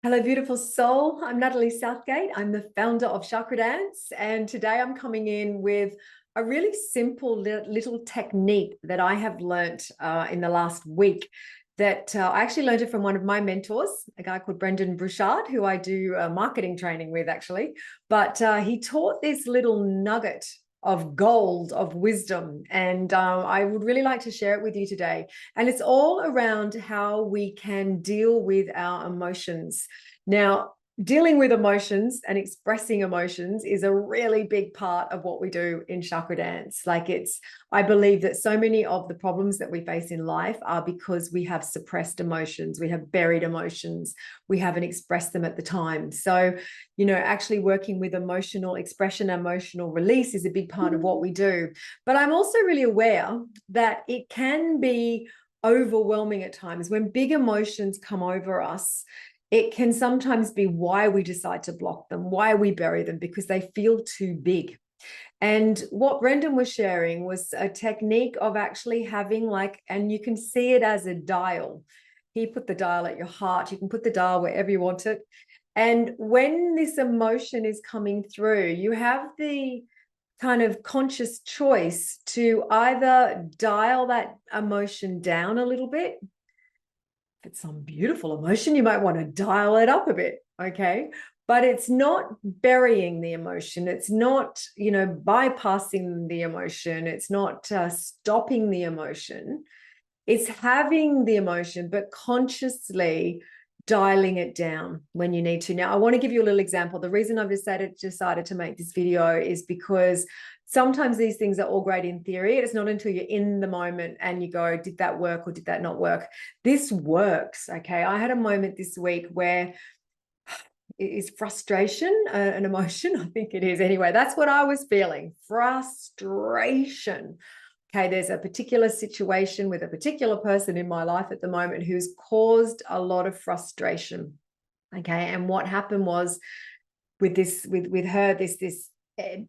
Hello, beautiful soul. I'm Natalie Southgate. I'm the founder of Chakra Dance. And today I'm coming in with a really simple little technique that I have learnt in the last week that I actually learned it from one of my mentors, a guy called Brendan Bouchard, who I do marketing training with actually. But he taught this little nugget of gold, of wisdom. And I would really like to share it with you today. And it's all around how we can deal with our emotions. Now, dealing with emotions and expressing emotions is a really big part of what we do in Chakra Dance. I believe that so many of the problems that we face in life are because we have suppressed emotions, we have buried emotions, we haven't expressed them at the time. So, actually working with emotional expression, emotional release is a big part of what we do. But I'm also really aware that it can be overwhelming at times when big emotions come over us. It can sometimes be why we decide to block them, why we bury them, because they feel too big. And what Brendan was sharing was a technique of actually having and you can see it as a dial. He put the dial at your heart. You can put the dial wherever you want it. And when this emotion is coming through, you have the kind of conscious choice to either dial that emotion down a little bit. If it's some beautiful emotion, you might want to dial it up a bit, okay? But it's not burying the emotion. It's not, bypassing the emotion. It's not stopping the emotion. It's having the emotion, but consciously dialing it down when you need to. Now, I want to give you a little example. The reason I've decided to make this video is because sometimes these things are all great in theory. It's not until you're in the moment and you go, did that work or did that not work? This works, okay? I had a moment this week where is frustration an emotion? I think it is. Anyway, that's what I was feeling. Frustration. Okay, there's a particular situation with a particular person in my life at the moment who's caused a lot of frustration. Okay, and what happened was with her, an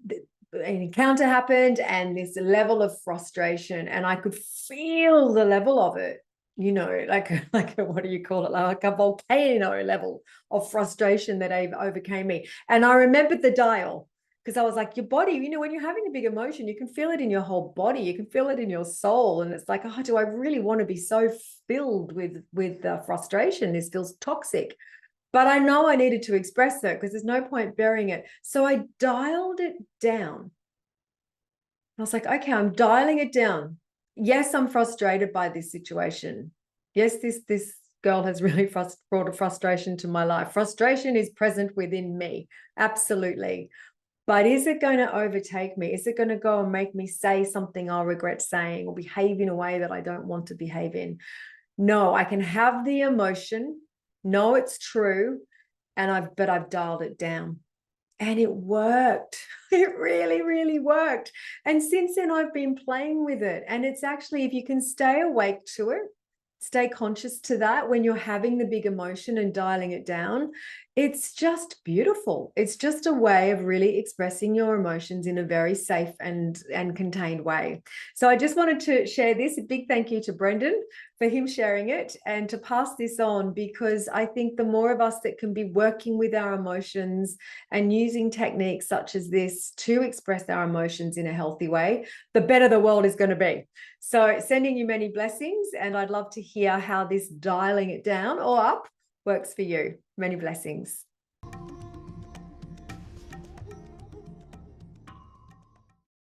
encounter happened, and this level of frustration, and I could feel the level of it. What do you call it? Like a volcano level of frustration that overcame me. And I remembered the dial. Because I was like, your body, when you're having a big emotion, you can feel it in your whole body. You can feel it in your soul. And it's like, oh, do I really want to be so filled with frustration? This feels toxic. But I know I needed to express it because there's no point burying it. So I dialed it down. I was like, okay, I'm dialing it down. Yes, I'm frustrated by this situation. Yes, this girl has really brought a frustration to my life. Frustration is present within me. Absolutely. But is it going to overtake me? Is it going to go and make me say something I'll regret saying or behave in a way that I don't want to behave in? No, I can have the emotion, know it's true, but I've dialed it down. And it worked. It really, really worked. And since then, I've been playing with it. And it's actually, if you can stay awake to it, stay conscious to that when you're having the big emotion and dialing it down, it's just beautiful. It's just a way of really expressing your emotions in a very safe and contained way. So I just wanted to share this. A big thank you to Brendan for him sharing it and to pass this on, because I think the more of us that can be working with our emotions and using techniques such as this to express our emotions in a healthy way, the better the world is going to be. So sending you many blessings, and I'd love to hear how this dialing it down or up works for you. Many blessings.